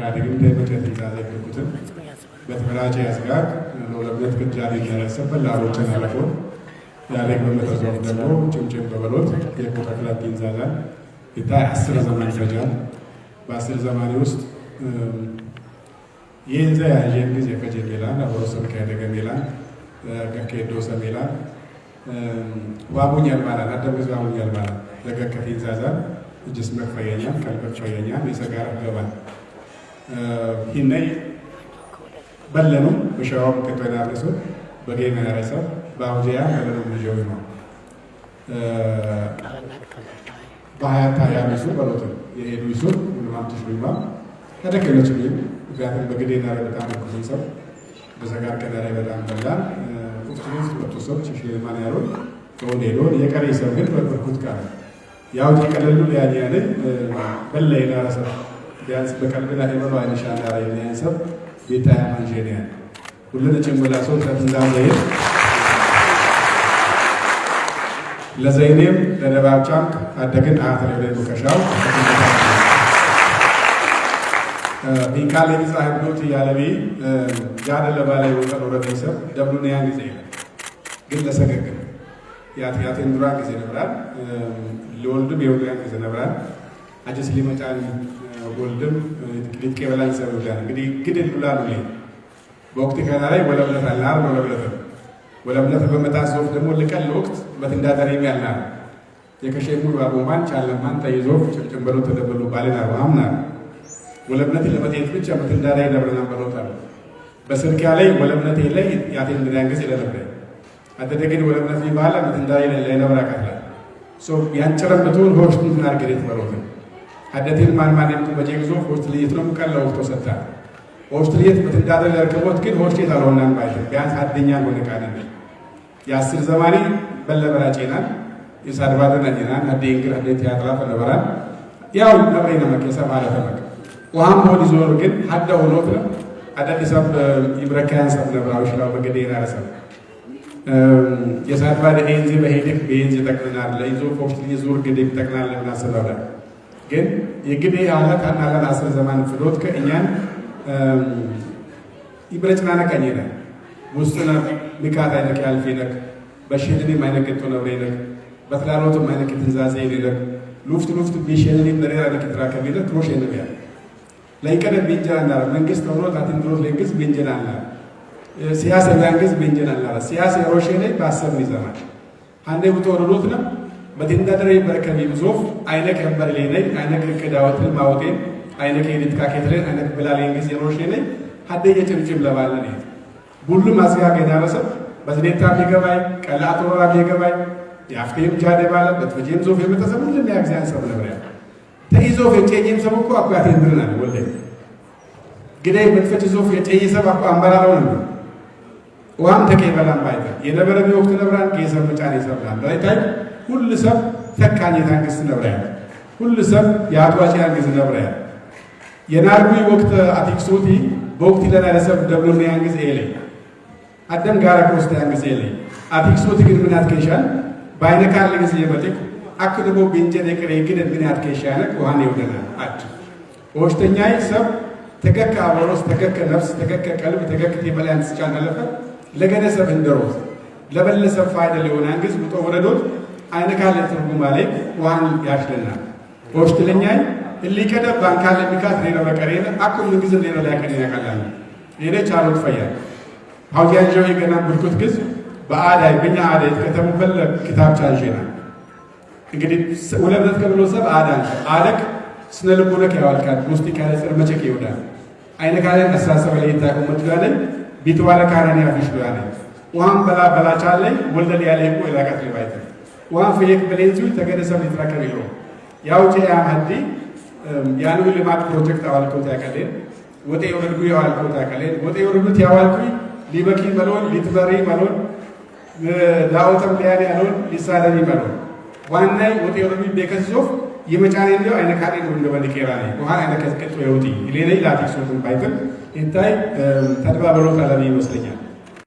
ያደግም ተመከተ ታዘብኩትን በተመራጨ ያስጋር ለሁለት ግዳጅ ያረሰበል ላሮችን አለፎ ያለግ በመተዘው ደግሞ ጭምጭም በበሎት የኮተክላት ይንዛዛል ይታይ 10 ዘመን ፈጃል በ10 ዘመን ውስጥ የንዘ ያጀን ጊዜ ፈጀላ አብሮሰብ ከደገሜላ ከከዶ ሰሜላ ዋቡኛል ማለት አደብዝ ዋቡኛል ማለት ለገከት ይንዛዛል ጅስም ፈያኛ ከልብ ፈያኛ የሰጋር ገባል ይነይ በለኑ በሻው ከተናረሱ በጌና ያረሰ ባውዲያ ከበሉ ልጅው ነው ባያታ ያሚሱ በሎት የሄዱ ይሱ ማምጥሽ ቢማ ተደከለች ቢም ምክንያቱም በግዴና በጣም ብዙ ሰው በሰጋር ከዳራ በጣም በላን ቁጥሩስ ወጥቶ ሽሽማን ያለው ወንዴሎ የቀሪ ሰው ግን በርኩት ቃል ያው ተቀለሉ ያያለ በለይና ረሰ ቢያንስ በቀልብና የመሩ አይንሻና ያያለ ሰብ ቤታያ ማንጀኒያ ሁሉን ጭምላ ሰው ተንዛዘ ለዘይኔም ለነባብጫም አደግን አተረ ለዱከሻው ቢንካል የጻፍ ኖት ያለቢ ጋደ ለባላይ ወጣው ረተሰብ ደብሉን ያን ጊዜ ግን ለሰገግ ያትን ድራ ጊዜ ነብራል ለወልድም የወልያን ጊዜ ነብራል አጀስ ሊመጣን ወልድም ጥቂት ከበላን ሰው ይላል እንግዲህ ግድል ብላሉ ላይ በወቅት ከናላይ ወለብለት አላር ወለብለት በመታሰፍ ደግሞ ለቀል ወቅት በትንዳደረም ያልና የከሸሙ ባቦማን ቻለማን ተይዞ ጭምጭምበሉ ተደበሉ ባልና አምና ወለብነት ለመቴት ብቻ በትንዳዳይ ነብረና በሎታል በስልክ ላይ ወለብነት ላይ ያቴን ድራን ጊዜ ለነበር አደደግን ወለብነት ይባላ በትንዳዳይ ላይ ነብራ ካለ ሶ ያንጨረበቱን ሆሽቱን ናርገሬት በሎት አደቴን ማንማንም በጀግዞ ሆስት ልይት ነው ቀላው ተሰጣ ሆስት ልይት በትንዳዳይ ለርከቦት ግን ሆስት የታለውናን ባይል ቢያንስ አደኛ ሆነ ቃል የ10 ዘማሪ በለበራጨናል የሳድባደና ጀናን አደይንግር አደት ያጥራፈ ነበራል ያው ነብሬና መከሰ ማለት ነው ወሃም ሆድ ይዞር ግን ሀዳ ሆኖት ነው አዳዲስ አብ ይብረካያን ሰብ ነብራው ሽላው በገዴና ረሰብ የሳድባደ ኤንዚ በሄድክ በኤንዚ ተቀናል ለይዞ ፎክስ ሊዞር ገዴ ተቀናል ለናሰላው ግን የግዴ አላት አናላን 10 ዘመን ፍሎት ከእኛን ይብረጭናና ቀኝና ውስጥና ንካታ አይነክ ያልፈነክ በሽድኒ ማይነከቶ ነብሬነክ በትላሎት ማይነክ ትንዛዜ ይለክ ሉፍት ቢሸልኒ ነሬራ ለክትራ ከቢለ ትሮሽ የነቢያ ለይቀደ ቢንጀራና መንግስት ተብሎ ታትንድሮት ለንግስ ቢንጀራና ሲያሰ ለንግስ ቢንጀራና ሲያሰ ሮሽኔ ባሰብ ይዘማል አንዴ ወጥቶሩት ነው በትንዳደረ በረከቢ ዞፍ አይነክ ያምበር ለኔ አይነክ ከዳወት ማውጤ አይነክ የድትካ ከተለ አይነክ ብላለንግስ የሮሽኔ ሀደ የጭምጭም ለባለኔ ሁሉ ማስጋ ገናበሰብ በዝኔታ ቢገባይ ቀላቶ ቢገባይ ያፍቴም ጃደ ባለ በትፈጂም ዞፍ የመተሰብ ሁሉ የሚያግዚያን ሰብ ነብሪያ ተይዞ ፈጨኝም ሰብ እኮ አባቴ እንድናል ወለ ግዳይ በትፈጂ ዞፍ የጨይ ሰብ አምባራው ነው ወአም ተከይበላም ባይታ የነበረ ወቅት ነብራን ከሰብ መጫኔ ሰብላል ባይታይ ሁሉ ሰብ ተካኝ ታንግስ ነብሪያ ሁሉ ሰብ ያቷጭ ያንግስ ነብሪያ የናርጉ ወቅት አቲክሶቲ በወቅት ለናለሰብ ደብሎን ያንግስ ኤሌ አደም ጋራ ኮስታ ያንግስ ኤሌ አቲክሶቲ ግን ምን አትከሻል ባይነካል ጊዜ የመጥቅ አክድቦ ቢንጀን የቀረ ይግደን ምን ያትከሻለ ወሃኔ ወደና አት ወሽተኛይ ሰብ ተከከ አብሮስ ተከከ ነፍስ ተከከ ቀልብ ተከከ የበላን ስጫን አለፈ ለገነሰብ እንደሮት ለበለሰብ ፋይዳ ሊሆን አንግዝ ብጦ ወረዶት አይነካለ ትርጉም ላይ ወሃን ያሽደና ወሽተኛይ እሊከደ ባንካለ ሚካት ነው በቀረነ አኩል ንግዝ ነው ያቀነ ያቀላል የኔ ቻሉት ፈያ አውያንጆ ይገና ብርኩት ግዝ በአዳይ በእኛ አዳይ ከተመፈለ kitab ቻንጀና እንግዲህ ወለበት ከብሎ ሰብ አዳክ ስነ ልቦናክ ያዋልካት ውስጥ ካለ ጽር መጨክ ይወዳል አይነ ካለ አሳሰበ ላይ ታቆመት ጋር ቢተዋለ ካራኒ አፍሽ ጋር ወሃም በላቻለ ወልደል ያለ እኮ ይላቃት ሊባይተ ወሃም ፈየክ በሌንዙ ተገደሰብ ሊትራከብ ይሮ ያውጪ ያማዲ ያኑ ልማት ፕሮጀክት አዋልኮት ያቀለን ወጤ ወርዱ ያዋልኮት ያቀለን ወጤ ወርዱት ያዋልኩ ሊበቂ መሎን ሊትበሪ መሎን ዳውተም ሊያኔ አሎን ሊሳለኒ መሎን ዋናይ ወጤ ወርዱ በከሶፍ የመጫኔ ነው አይነካኔ ነው እንደበልቀራ ነው ወሃ አይነከስከት ወይውቲ ለኔ ላቲክሶትን ባይተን እንታይ ተደባበሮት አለኝ ይመስለኛል